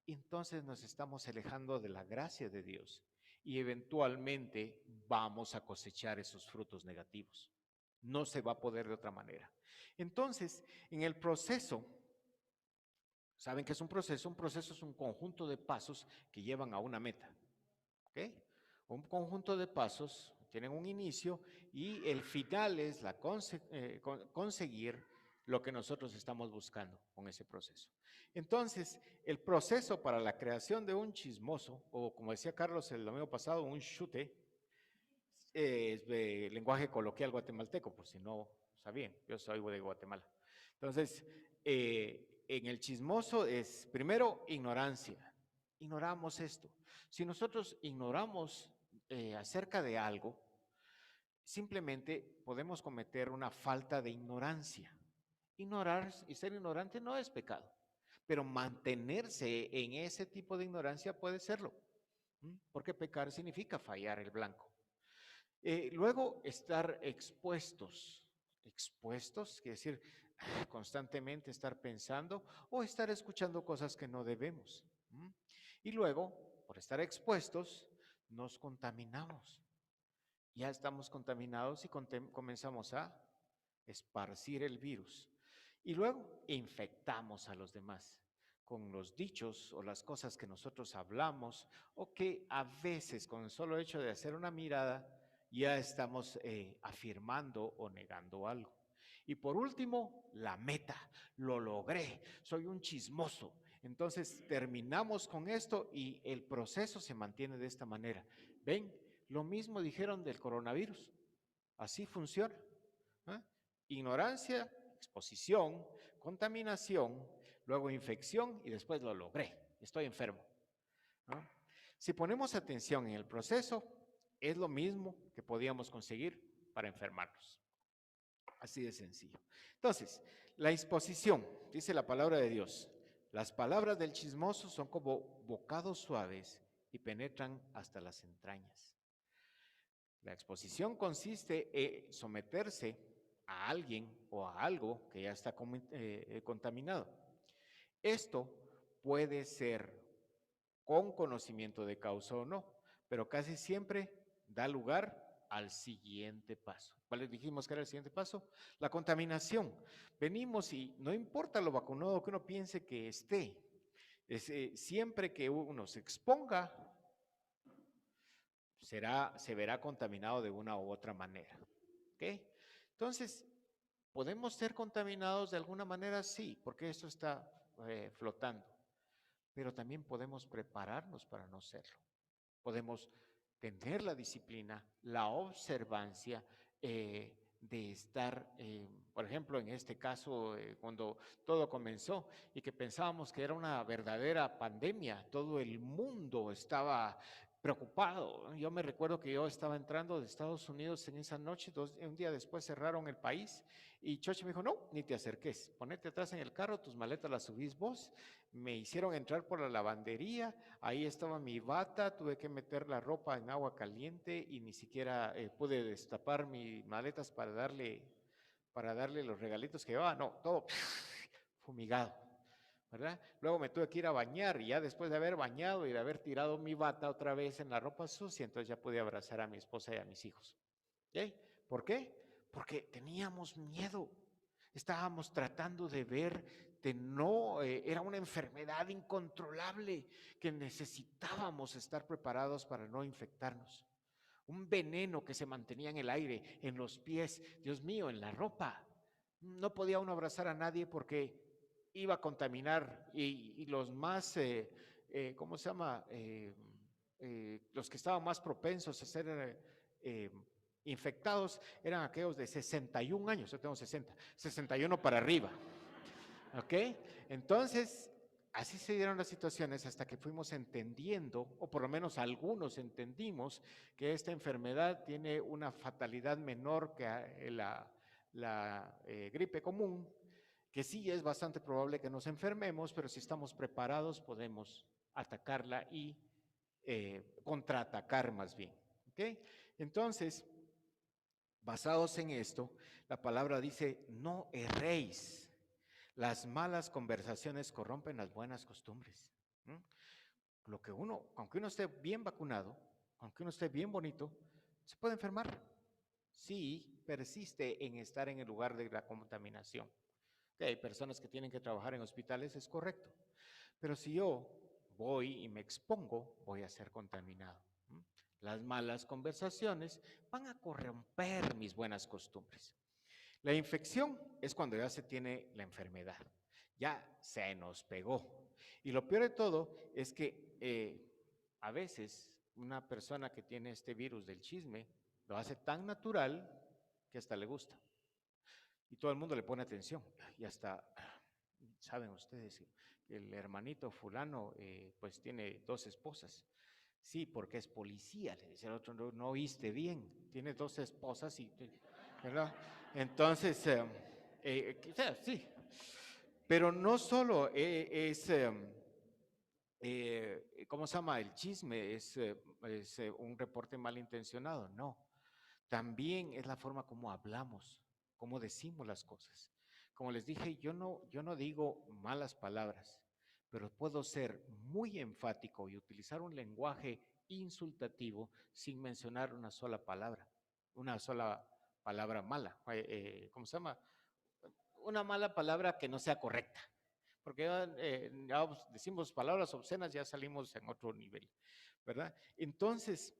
entonces nos estamos alejando de la gracia de Dios y eventualmente vamos a cosechar esos frutos negativos. No se va a poder de otra manera. Entonces, en el proceso, ¿saben qué es un proceso? Un proceso es un conjunto de pasos que llevan a una meta. ¿Ok? Un conjunto de pasos tienen un inicio y el final es conseguir lo que nosotros estamos buscando con ese proceso. Entonces, el proceso para la creación de un chismoso, o como decía Carlos el domingo pasado, un chute, es de lenguaje coloquial guatemalteco, por si no sabían, yo soy de Guatemala. Entonces, en el chismoso es primero ignorancia. Ignoramos esto. Si nosotros ignoramos acerca de algo, simplemente podemos cometer una falta de ignorancia. Ignorar y ser ignorante no es pecado, pero mantenerse en ese tipo de ignorancia puede serlo, porque pecar significa fallar el blanco. Luego, estar expuestos, quiere decir constantemente estar pensando o estar escuchando cosas que no debemos. Y luego, por estar expuestos, nos contaminamos. Ya estamos contaminados y comenzamos a esparcir el virus. Y luego infectamos a los demás con los dichos o las cosas que nosotros hablamos o que a veces con el solo hecho de hacer una mirada ya estamos afirmando o negando algo. Y por último, la meta. Lo logré. Soy un chismoso. Entonces terminamos con esto y el proceso se mantiene de esta manera. ¿Ven? Lo mismo dijeron del coronavirus. Así funciona. ¿Eh? Ignorancia, exposición, contaminación, luego infección y después lo logré. Estoy enfermo. ¿No? Si ponemos atención en el proceso, es lo mismo que podíamos conseguir para enfermarnos. Así de sencillo. Entonces, la exposición, dice la palabra de Dios. Las palabras del chismoso son como bocados suaves y penetran hasta las entrañas. La exposición consiste en someterse a alguien o a algo que ya está contaminado. Esto puede ser con conocimiento de causa o no, pero casi siempre da lugar al siguiente paso. ¿Cuál les dijimos que era el siguiente paso? La contaminación. Venimos y no importa lo vacunado que uno piense que esté, siempre que uno se exponga, se verá contaminado de una u otra manera. ¿Okay? Entonces, ¿podemos ser contaminados de alguna manera? Sí, porque esto está flotando. Pero también podemos prepararnos para no serlo. Podemos tener la disciplina, la observancia de estar, por ejemplo, en este caso, cuando todo comenzó y que pensábamos que era una verdadera pandemia, todo el mundo estaba preocupado. Yo me recuerdo que yo estaba entrando de Estados Unidos en esa noche, un día después cerraron el país y Choche me dijo, no, ni te acerques, ponete atrás en el carro, tus maletas las subís vos. Me hicieron entrar por la lavandería, ahí estaba mi bata, tuve que meter la ropa en agua caliente y ni siquiera pude destapar mis maletas para darle los regalitos que llevaba, no, todo fumigado, ¿verdad? Luego me tuve que ir a bañar y ya después de haber bañado y de haber tirado mi bata otra vez en la ropa sucia, entonces ya pude abrazar a mi esposa y a mis hijos. ¿Okay? ¿Por qué? Porque teníamos miedo, estábamos tratando de ver de no, era una enfermedad incontrolable que necesitábamos estar preparados para no infectarnos. Un veneno que se mantenía en el aire, en los pies, Dios mío, en la ropa. No podía uno abrazar a nadie porque iba a contaminar y los más, ¿cómo se llama? Los que estaban más propensos a ser infectados eran aquellos de 61 años, yo tengo 60, 61 para arriba. ¿Ok? Entonces, así se dieron las situaciones hasta que fuimos entendiendo, o por lo menos algunos entendimos, que esta enfermedad tiene una fatalidad menor que la gripe común, que sí es bastante probable que nos enfermemos, pero si estamos preparados podemos atacarla y contraatacar más bien. ¿Ok? Entonces, basados en esto, la palabra dice, no erréis. Las malas conversaciones corrompen las buenas costumbres. Lo que aunque uno esté bien vacunado, aunque uno esté bien bonito, se puede enfermar. Sí, persiste en estar en el lugar de la contaminación. Que hay personas que tienen que trabajar en hospitales, es correcto. Pero si yo voy y me expongo, voy a ser contaminado. Las malas conversaciones van a corromper mis buenas costumbres. La infección es cuando ya se tiene la enfermedad, ya se nos pegó. Y lo peor de todo es que a veces una persona que tiene este virus del chisme lo hace tan natural que hasta le gusta. Y todo el mundo le pone atención. Y hasta, saben ustedes, el hermanito fulano pues tiene 2 esposas. Sí, porque es policía, le dice el otro, no oíste bien, tiene 2 esposas y, ¿verdad? Entonces, sí, pero no solo es, ¿cómo se llama? El chisme es un reporte malintencionado, no. también es la forma como hablamos, como decimos las cosas. Como les dije, yo no digo malas palabras, pero puedo ser muy enfático y utilizar un lenguaje insultativo sin mencionar una sola palabra mala. ¿Cómo se llama? Una mala palabra que no sea correcta. Porque ya decimos palabras obscenas, ya salimos en otro nivel, ¿verdad? Entonces,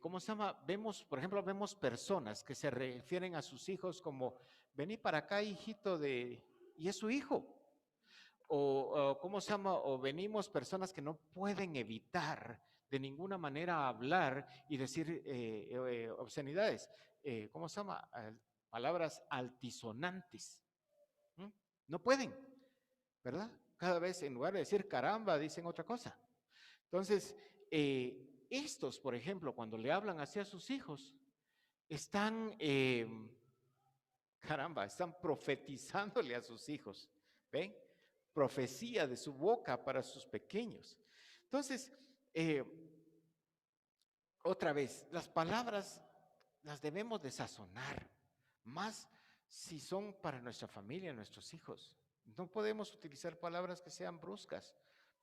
¿cómo se llama? Vemos, por ejemplo, vemos personas que se refieren a sus hijos como, vení para acá, hijito de, y es su hijo. O, ¿cómo se llama? O venimos personas que no pueden evitar de ninguna manera hablar y decir obscenidades. ¿Cómo se llama? Palabras altisonantes. ¿Mm? No pueden, ¿verdad? Cada vez en lugar de decir caramba, dicen otra cosa. Entonces, estos, por ejemplo, cuando le hablan hacia sus hijos, están, caramba, están profetizándole a sus hijos. ¿Ven? Profecía de su boca para sus pequeños. Entonces, otra vez, las palabras las debemos de sazonar, más si son para nuestra familia, nuestros hijos. No podemos utilizar palabras que sean bruscas,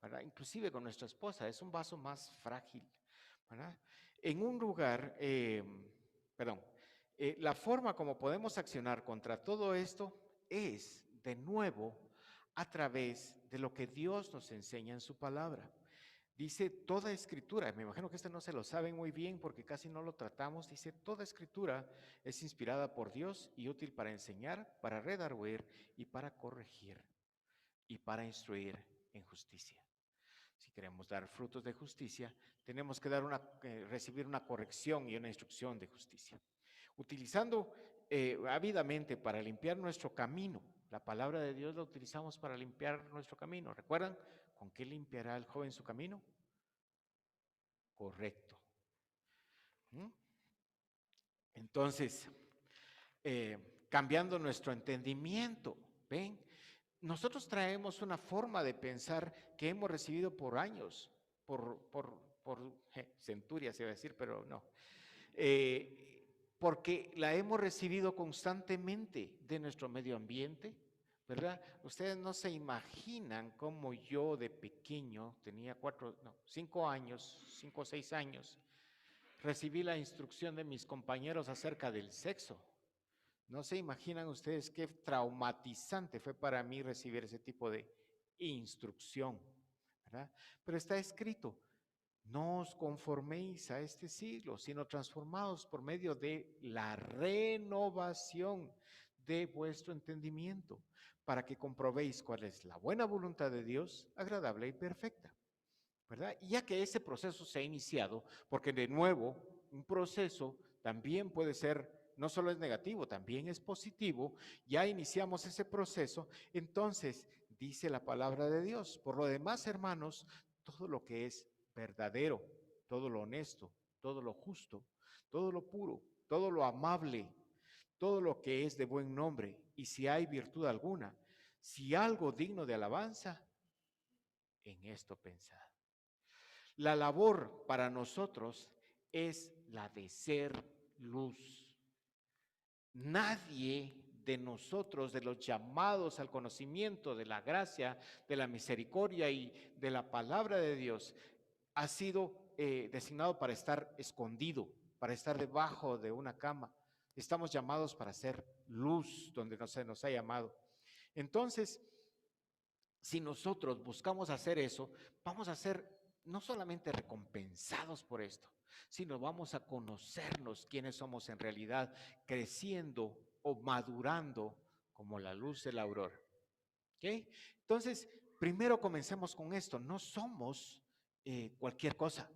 ¿verdad? Inclusive con nuestra esposa, es un vaso más frágil, ¿verdad? En un lugar, perdón, la forma como podemos accionar contra todo esto es, de nuevo, a través de lo que Dios nos enseña en su palabra. Dice toda escritura, me imagino que este no se lo saben muy bien porque casi no lo tratamos, dice toda escritura es inspirada por Dios y útil para enseñar, para redarguir y para corregir y para instruir en justicia. Si queremos dar frutos de justicia, tenemos que recibir una corrección y una instrucción de justicia. Utilizando ávidamente para limpiar nuestro camino, la palabra de Dios la utilizamos para limpiar nuestro camino. ¿Recuerdan con qué limpiará el joven su camino? Correcto. ¿Mm? Entonces, cambiando nuestro entendimiento, ¿ven? Nosotros traemos una forma de pensar que hemos recibido por años, centurias se va a decir, pero no. Porque la hemos recibido constantemente de nuestro medio ambiente, ¿verdad? Ustedes no se imaginan cómo yo de pequeño, tenía 5 años, 5 o 6 años, recibí la instrucción de mis compañeros acerca del sexo. No se imaginan ustedes qué traumatizante fue para mí recibir ese tipo de instrucción, ¿verdad? Pero está escrito, no os conforméis a este siglo, sino transformados por medio de la renovación de vuestro entendimiento, para que comprobéis cuál es la buena voluntad de Dios, agradable y perfecta. ¿Verdad? Y ya que ese proceso se ha iniciado, porque de nuevo, un proceso también puede ser, no solo es negativo, también es positivo, ya iniciamos ese proceso, entonces dice la palabra de Dios. Por lo demás, hermanos, todo lo que es verdadero, todo lo honesto, todo lo justo, todo lo puro, todo lo amable, todo lo que es de buen nombre, y si hay virtud alguna, si algo digno de alabanza, en esto pensad. La labor para nosotros es la de ser luz. Nadie de nosotros, de los llamados al conocimiento de la gracia, de la misericordia y de la palabra de Dios, ha sido designado para estar escondido, para estar debajo de una cama. Estamos llamados para ser luz donde se nos ha llamado. Entonces, si nosotros buscamos hacer eso, vamos a ser no solamente recompensados por esto, sino vamos a conocernos quiénes somos en realidad, creciendo o madurando como la luz de la aurora. ¿Okay? Entonces, primero comencemos con esto, no somos cualquier cosa.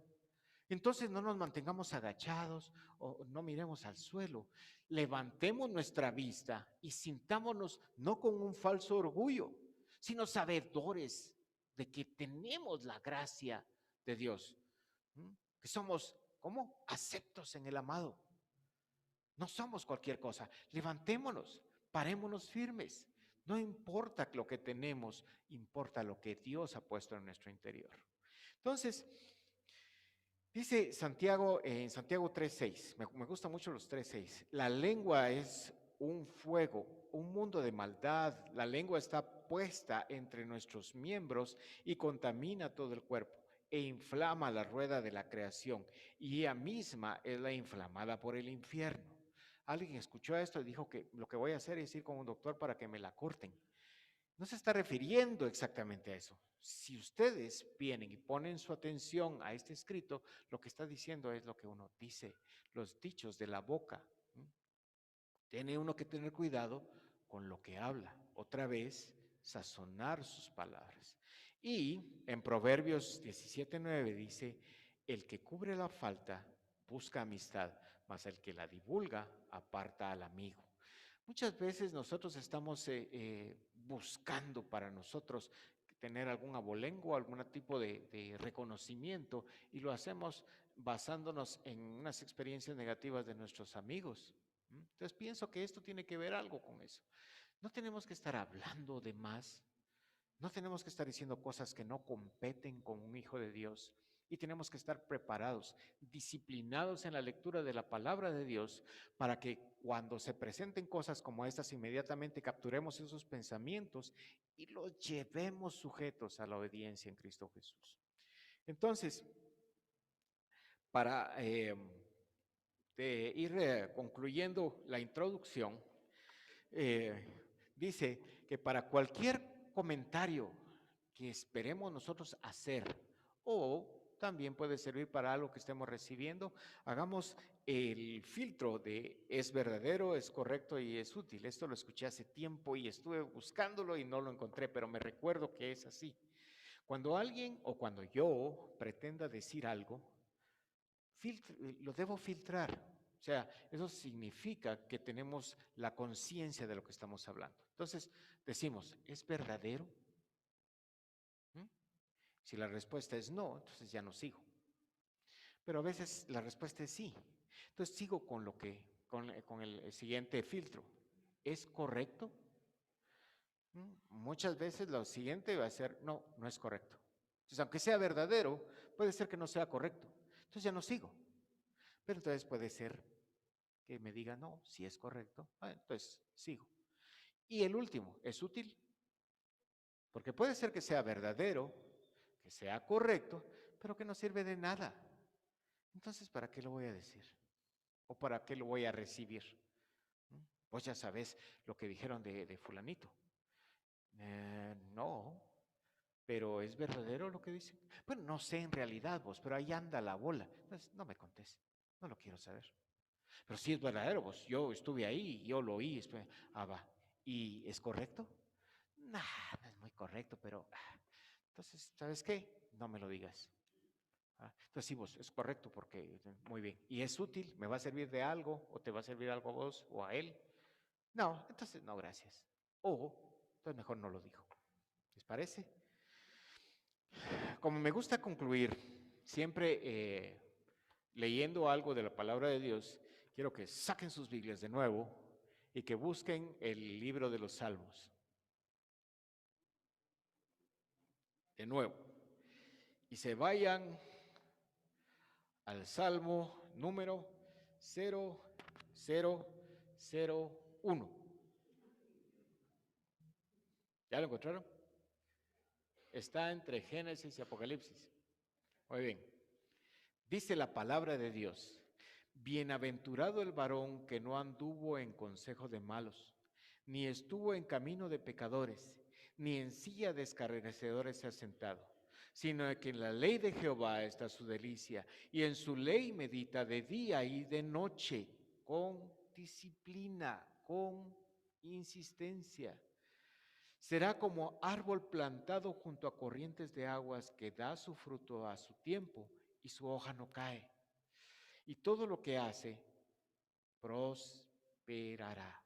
Entonces no nos mantengamos agachados o no miremos al suelo. Levantemos nuestra vista y sintámonos no con un falso orgullo, sino sabedores de que tenemos la gracia de Dios. ¿Mm? Que somos, ¿cómo? Aceptos en el amado. No somos cualquier cosa. Levantémonos, parémonos firmes. No importa lo que tenemos, importa lo que Dios ha puesto en nuestro interior. Entonces, Dice Santiago en Santiago 3:6, me gustan mucho los 3:6. La lengua es un fuego, un mundo de maldad. La lengua está puesta entre nuestros miembros y contamina todo el cuerpo e inflama la rueda de la creación. Y ella misma es la inflamada por el infierno. Alguien escuchó esto y dijo que lo que voy a hacer es ir con un doctor para que me la corten. No se está refiriendo exactamente a eso. Si ustedes vienen y ponen su atención a este escrito, lo que está diciendo es lo que uno dice, los dichos de la boca. Tiene uno que tener cuidado con lo que habla. Otra vez, sazonar sus palabras. Y en Proverbios 17:9 dice, el que cubre la falta busca amistad, mas el que la divulga aparta al amigo. Muchas veces nosotros estamos buscando para nosotros tener algún abolengo, algún tipo de reconocimiento, y lo hacemos basándonos en unas experiencias negativas de nuestros amigos. Entonces pienso que esto tiene que ver algo con eso. No tenemos que estar hablando de más, no tenemos que estar diciendo cosas que no competen con un hijo de Dios, y tenemos que estar preparados, disciplinados en la lectura de la palabra de Dios, para que cuando se presenten cosas como estas, inmediatamente capturemos esos pensamientos y los llevemos sujetos a la obediencia en Cristo Jesús. Entonces, para ir concluyendo la introducción, dice que para cualquier comentario que esperemos nosotros hacer, o también puede servir para algo que estemos recibiendo, hagamos el filtro de es verdadero, es correcto y es útil. Esto lo escuché hace tiempo y estuve buscándolo y no lo encontré, pero me recuerdo que es así. Cuando alguien o cuando yo pretenda decir algo, lo debo filtrar. O sea, eso significa que tenemos la conciencia de lo que estamos hablando. Entonces, decimos, ¿es verdadero? ¿Mm? Si la respuesta es no, entonces ya no sigo. Pero a veces la respuesta es sí. Entonces sigo con con el siguiente filtro. ¿Es correcto? Muchas veces lo siguiente va a ser, no, no es correcto. Entonces, aunque sea verdadero, puede ser que no sea correcto. Entonces ya no sigo. Pero entonces puede ser que me diga, no, si es correcto, entonces sigo. Y el último, ¿es útil? Porque puede ser que sea verdadero, que sea correcto, pero que no sirve de nada. Entonces, ¿para qué lo voy a decir? ¿O para qué lo voy a recibir? Vos ya sabes lo que dijeron de fulanito. No, pero ¿es verdadero lo que dicen? Bueno, no sé en realidad vos, pero ahí anda la bola. Entonces, no me contés, no lo quiero saber. Pero sí es verdadero, vos, yo estuve ahí, yo lo oí. Va. ¿Y es correcto? Nah, no es muy correcto, pero entonces, ¿sabes qué? No me lo digas. Entonces, sí, vos, es correcto porque, muy bien. ¿Y es útil? ¿Me va a servir de algo? ¿O te va a servir algo a vos o a él? No, entonces, no, gracias. O, entonces mejor no lo digo. ¿Les parece? Como me gusta concluir, siempre leyendo algo de la palabra de Dios, quiero que saquen sus Biblias de nuevo y que busquen el libro de los Salmos. De nuevo. Y se vayan al Salmo número 0001. ¿Ya lo encontraron? Está entre Génesis y Apocalipsis. Muy bien. Dice la palabra de Dios: bienaventurado el varón que no anduvo en consejo de malos, ni estuvo en camino de pecadores, ni en silla de escarnecedores se ha sentado, sino que en la ley de Jehová está su delicia, y en su ley medita de día y de noche, con disciplina, con insistencia. Será como árbol plantado junto a corrientes de aguas que da su fruto a su tiempo y su hoja no cae. Y todo lo que hace prosperará.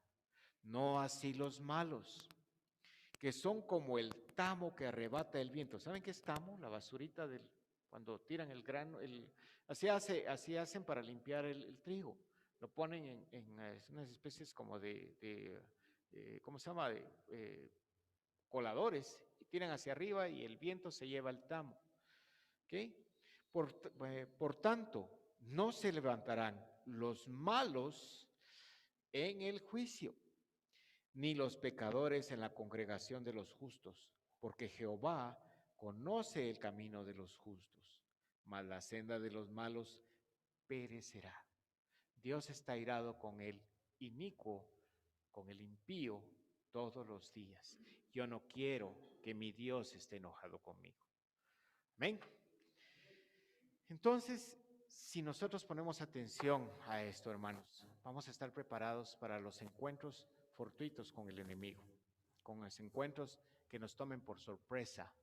No así los malos, que son como el tamo que arrebata el viento. ¿Saben qué es tamo? La basurita cuando tiran el grano. Así hacen para limpiar el trigo. Lo ponen en unas especies como ¿cómo se llama? Coladores, y tiran hacia arriba y el viento se lleva el tamo. ¿Ok? Por tanto, no se levantarán los malos en el juicio, ni los pecadores en la congregación de los justos, porque Jehová conoce el camino de los justos, mas la senda de los malos perecerá. Dios está irado con el inicuo, con el impío, todos los días. Yo no quiero que mi Dios esté enojado conmigo. Amén. Entonces, si nosotros ponemos atención a esto, hermanos, vamos a estar preparados para los encuentros fortuitos con el enemigo, con los encuentros que nos tomen por sorpresa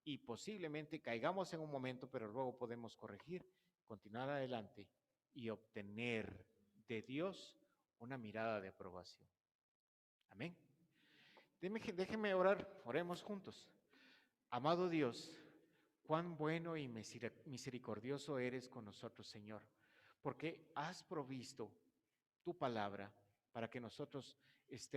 y posiblemente caigamos en un momento, pero luego podemos corregir, continuar adelante y obtener de Dios una mirada de aprobación. Amén. Déjenme orar, oremos juntos. Amado Dios, cuán bueno y misericordioso eres con nosotros, Señor, porque has provisto tu palabra para que nosotros estemos